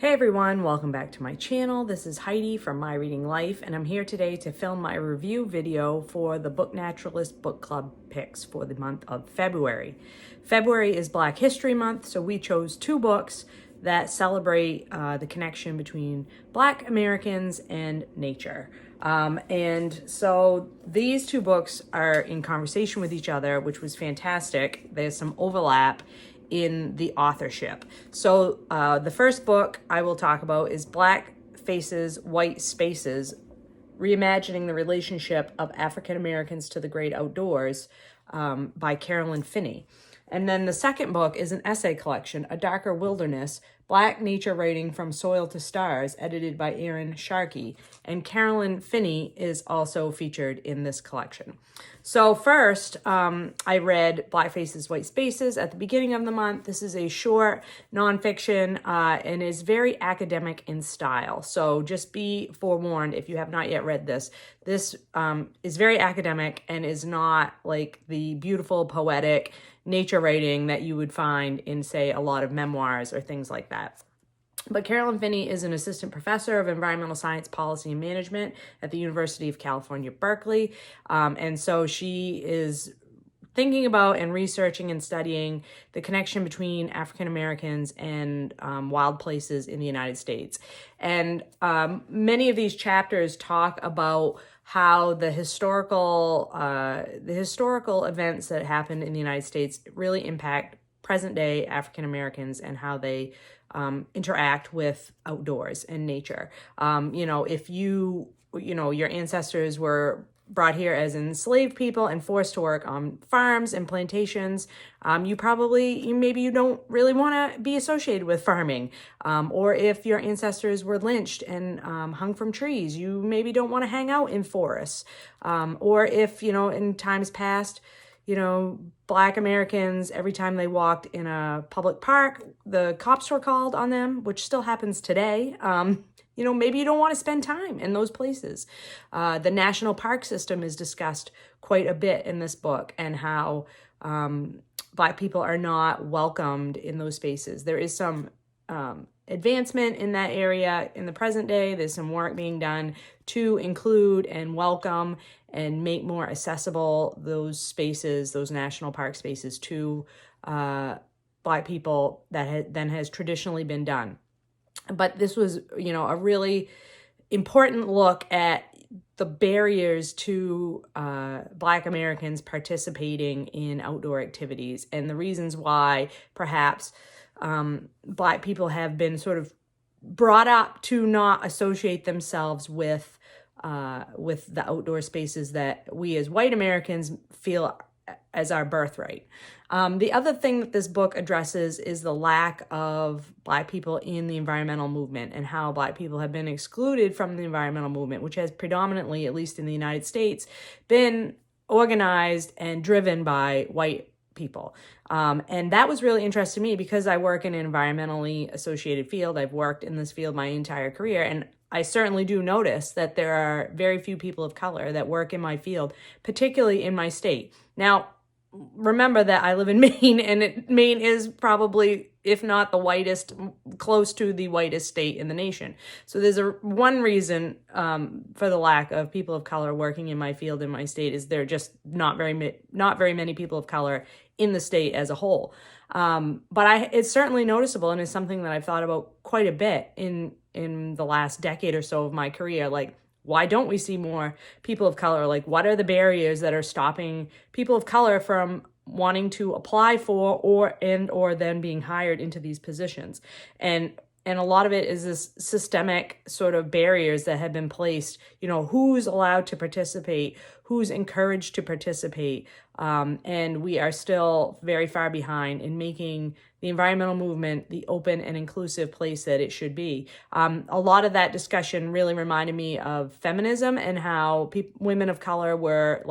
Hey everyone, welcome back to my channel. This is Heidi from My Reading Life, and I'm here today to film my review video for the Book Naturalist Book Club picks for the month of February. February is Black History Month, so we chose two books that celebrate the connection between Black Americans and nature. And so these two books are in conversation with each other, which was fantastic. There's some overlap in the authorship. So the first book I will talk about is Black Faces, White Spaces, Reimagining the Relationship of African Americans to the Great Outdoors by Carolyn Finney. And then the second book is an essay collection, A Darker Wilderness, Black Nature Writing from Soil to Stars, edited by Erin Sharkey. And Carolyn Finney is also featured in this collection. So first, I read Black Faces, White Spaces at the beginning of the month. This is a short nonfiction and is very academic in style. So just be forewarned if you have not yet read this. This is very academic and is not like the beautiful, poetic nature writing that you would find in, say, a lot of memoirs or things like that. But Carolyn Finney is an assistant professor of environmental science, policy, and management at the University of California, Berkeley. And so she is thinking about and researching and studying the connection between African Americans and wild places in the United States. And many of these chapters talk about how the historical events that happened in the United States really impact present day African Americans and how they interact with outdoors and nature. If your ancestors were brought here as enslaved people and forced to work on farms and plantations, maybe you don't really want to be associated with farming. Or if your ancestors were lynched and hung from trees, you maybe don't want to hang out in forests. Or if, in times past, Black Americans, every time they walked in a public park, the cops were called on them, which still happens today. Maybe you don't want to spend time in those places. The national park system is discussed quite a bit in this book, and how Black people are not welcomed in those spaces. There is some advancement in that area in the present day. There's some work being done to include and welcome and make more accessible those spaces, those national park spaces, to Black people that then has traditionally been done. But this was, a really important look at the barriers to Black Americans participating in outdoor activities and the reasons why perhaps Black people have been sort of brought up to not associate themselves with the outdoor spaces that we as white Americans feel as our birthright. The other thing that this book addresses is the lack of Black people in the environmental movement, and how Black people have been excluded from the environmental movement, which has predominantly, at least in the United States, been organized and driven by white people. And that was really interesting to me because I work in an environmentally associated field. I've worked in this field my entire career, and I certainly do notice that there are very few people of color that work in my field, particularly in my state. Now, remember that I live in Maine, and Maine is probably, if not the whitest, close to the whitest state in the nation. So there's one reason for the lack of people of color working in my field in my state is there are just not very many people of color in the state as a whole. But it's certainly noticeable, and is something that I've thought about quite a bit in the last decade or so of my career. Like, why don't we see more people of color? Like, what are the barriers that are stopping people of color from wanting to apply for or then being hired into these positions? And a lot of it is this systemic sort of barriers that have been placed. Who's allowed to participate, who's encouraged to participate. And we are still very far behind in making the environmental movement the open and inclusive place that it should be. A lot of that discussion really reminded me of feminism and how women of color were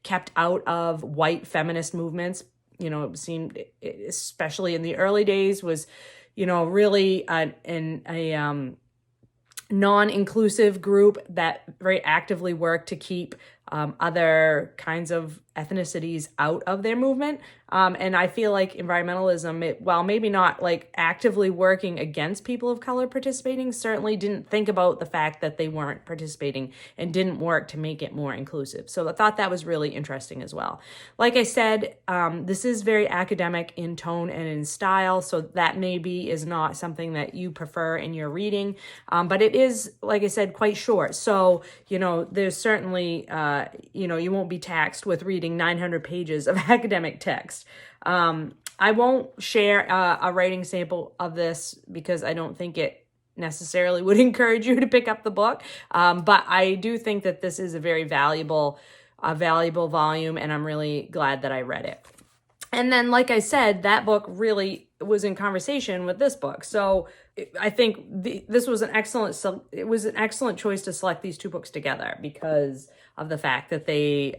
kept out of white feminist movements. It seemed, especially in the early days, was really a non-inclusive group that very actively worked to keep other kinds of ethnicities out of their movement. And I feel like environmentalism, while maybe not like actively working against people of color participating, certainly didn't think about the fact that they weren't participating and didn't work to make it more inclusive. So I thought that was really interesting as well. Like I said, this is very academic in tone and in style, so that maybe is not something that you prefer in your reading, but it is, like I said, quite short. So, there's certainly, you won't be taxed with reading 900 pages of academic text. I won't share a writing sample of this because I don't think it necessarily would encourage you to pick up the book. But I do think that this is a very valuable volume, and I'm really glad that I read it. And then, like I said, that book really was in conversation with this book. So I think this was an excellent choice to select these two books together because of the fact that they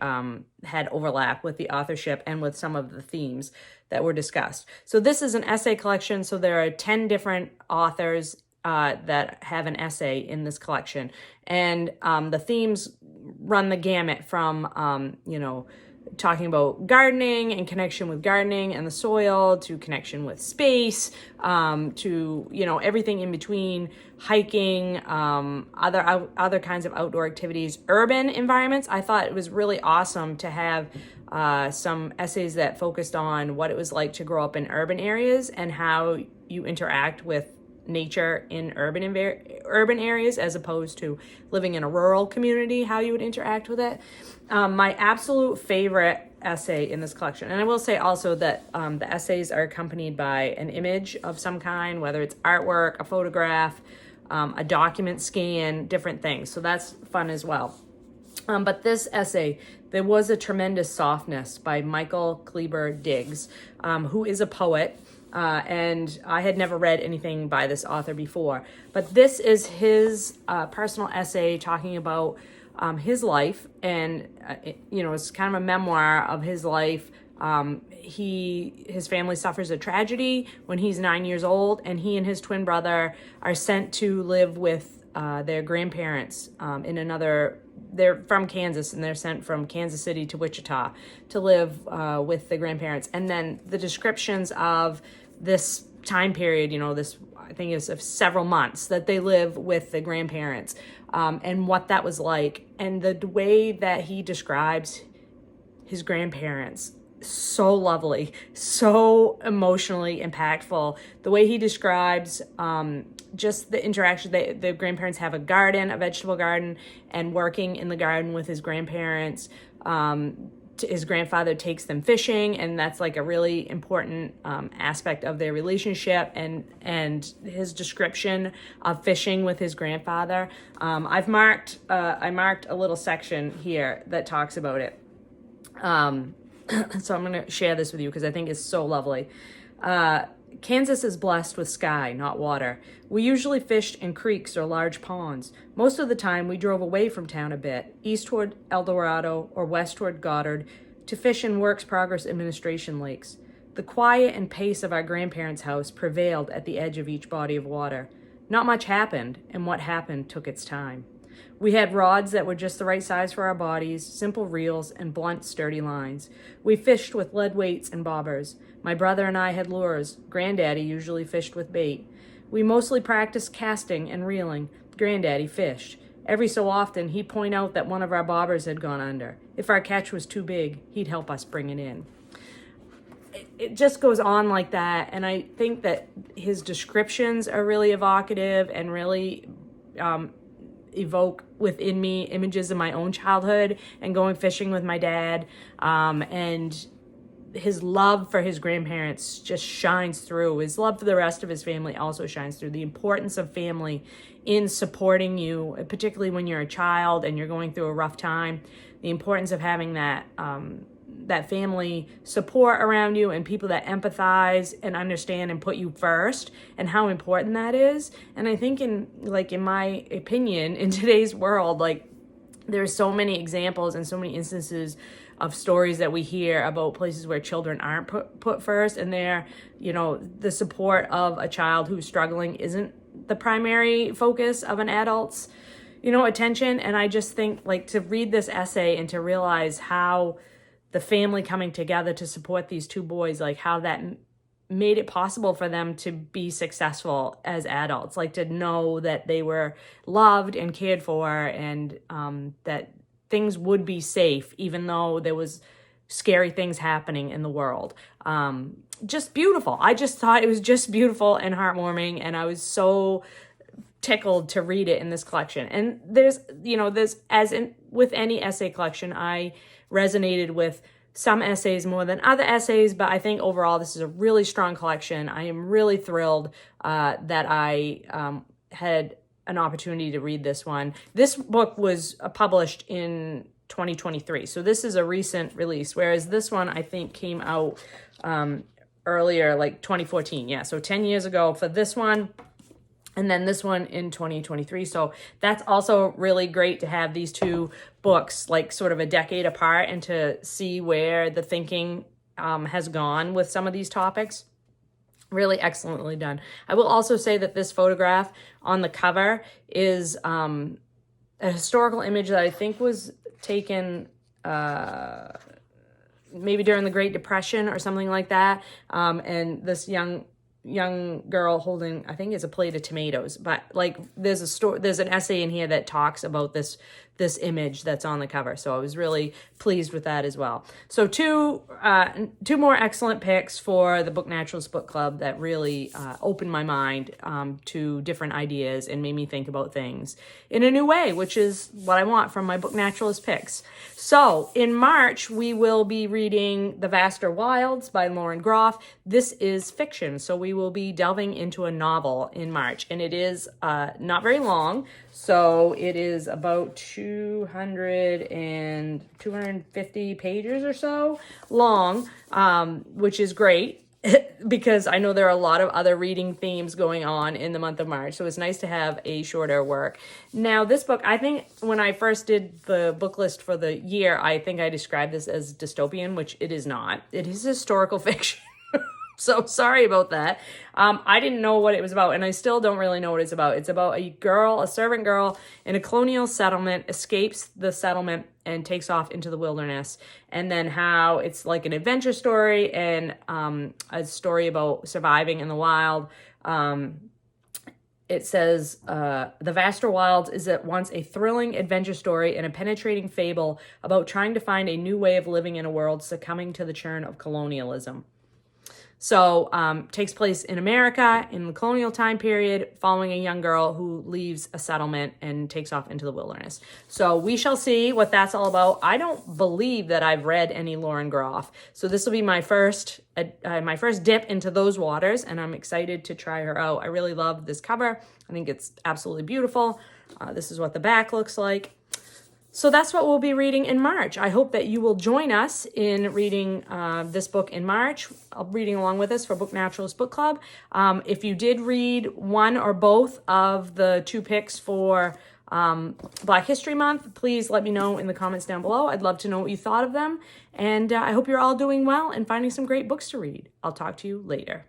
had overlap with the authorship and with some of the themes that were discussed. So this is an essay collection. So there are 10 different authors that have an essay in this collection. And the themes run the gamut from, talking about gardening and connection with gardening and the soil, to connection with space, to, everything in between, hiking, other kinds of outdoor activities, urban environments. I thought it was really awesome to have some essays that focused on what it was like to grow up in urban areas and how you interact with nature in urban areas as opposed to living in a rural community, how you would interact with it. My absolute favorite essay in this collection, and I will say also that the essays are accompanied by an image of some kind, whether it's artwork, a photograph, a document scan, different things. So that's fun as well. But this essay, There Was a Tremendous Softness by Michael Kleber Diggs, who is a poet. And I had never read anything by this author before, but this is his personal essay talking about his life, and it's kind of a memoir of his life. His family suffers a tragedy when he's 9 years old, and he and his twin brother are sent to live with their grandparents they're from Kansas, and they're sent from Kansas City to Wichita to live with the grandparents. And then the descriptions of this time period, this I think is of several months that they live with the grandparents, and what that was like, and the way that he describes his grandparents, so lovely, so emotionally impactful. The way he describes just the interaction, the grandparents have a vegetable garden, and working in the garden with his grandparents. His grandfather takes them fishing, and that's like a really important aspect of their relationship, and his description of fishing with his grandfather. I marked a little section here that talks about it. So I'm going to share this with you because I think it's so lovely. Kansas is blessed with sky, not water. We usually fished in creeks or large ponds. Most of the time, we drove away from town a bit, east toward El Dorado or west toward Goddard, to fish in Works Progress Administration lakes. The quiet and pace of our grandparents' house prevailed at the edge of each body of water. Not much happened, and what happened took its time. We had rods that were just the right size for our bodies, simple reels, and blunt, sturdy lines. We fished with lead weights and bobbers. My brother and I had lures. Granddaddy usually fished with bait. We mostly practiced casting and reeling. Granddaddy fished. Every so often, he'd point out that one of our bobbers had gone under. If our catch was too big, he'd help us bring it in. It just goes on like that, and I think that his descriptions are really evocative and really evoke within me images of my own childhood and going fishing with my dad, and his love for his grandparents just shines through. His love for the rest of his family also shines through. The importance of family in supporting you, particularly when you're a child and you're going through a rough time, the importance of having that family support around you and people that empathize and understand and put you first, and how important that is. And I think in my opinion, in today's world, there's so many examples and so many instances of stories that we hear about places where children aren't put first, and the support of a child who's struggling isn't the primary focus of an adult's, attention. And I just think to read this essay and to realize how the family coming together to support these two boys, like how that made it possible for them to be successful as adults, like to know that they were loved and cared for, and that things would be safe, even though there was scary things happening in the world. Just beautiful. I just thought it was just beautiful and heartwarming, and I was so tickled to read it in this collection. And there's, as in with any essay collection, I resonated with some essays more than other essays, but I think overall this is a really strong collection. I am really thrilled that I had an opportunity to read this one. This book was published in 2023, so this is a recent release, whereas this one I think came out earlier, like 2014. Yeah, so 10 years ago for this one. And then this one in 2023. So that's also really great to have these two books like sort of a decade apart, and to see where the thinking has gone with some of these topics. Really excellently done. I will also say that this photograph on the cover is a historical image that I think was taken maybe during the Great Depression or something like that. And this young girl holding, I think it's a plate of tomatoes, but like there's an essay in here that talks about this image that's on the cover. So I was really pleased with that as well. So two more excellent picks for the Book Naturalist Book Club that really opened my mind to different ideas and made me think about things in a new way, which is what I want from my Book Naturalist picks. So in March, we will be reading The Vaster Wilds by Lauren Groff. This is fiction, so we will be delving into a novel in March, and it is not very long. So it is about 250 pages or so long, which is great because I know there are a lot of other reading themes going on in the month of March. So it's nice to have a shorter work. Now, this book, I think when I first did the book list for the year, I think I described this as dystopian, which it is not. It is historical fiction. So sorry about that. I didn't know what it was about, and I still don't really know what it's about. It's about a servant girl in a colonial settlement, escapes the settlement and takes off into the wilderness, and then how it's like an adventure story and a story about surviving in the wild. It says, The Vaster Wilds is at once a thrilling adventure story and a penetrating fable about trying to find a new way of living in a world succumbing to the churn of colonialism. So takes place in America in the colonial time period, following a young girl who leaves a settlement and takes off into the wilderness. So we shall see what that's all about. I don't believe that I've read any Lauren Groff, so this will be my first dip into those waters, and I'm excited to try her out. I really love this cover. I think it's absolutely beautiful. This is what the back looks like. So that's what we'll be reading in March. I hope that you will join us in reading this book in March, reading along with us for Book Naturalist Book Club. If you did read one or both of the two picks for Black History Month, please let me know in the comments down below. I'd love to know what you thought of them. And I hope you're all doing well and finding some great books to read. I'll talk to you later.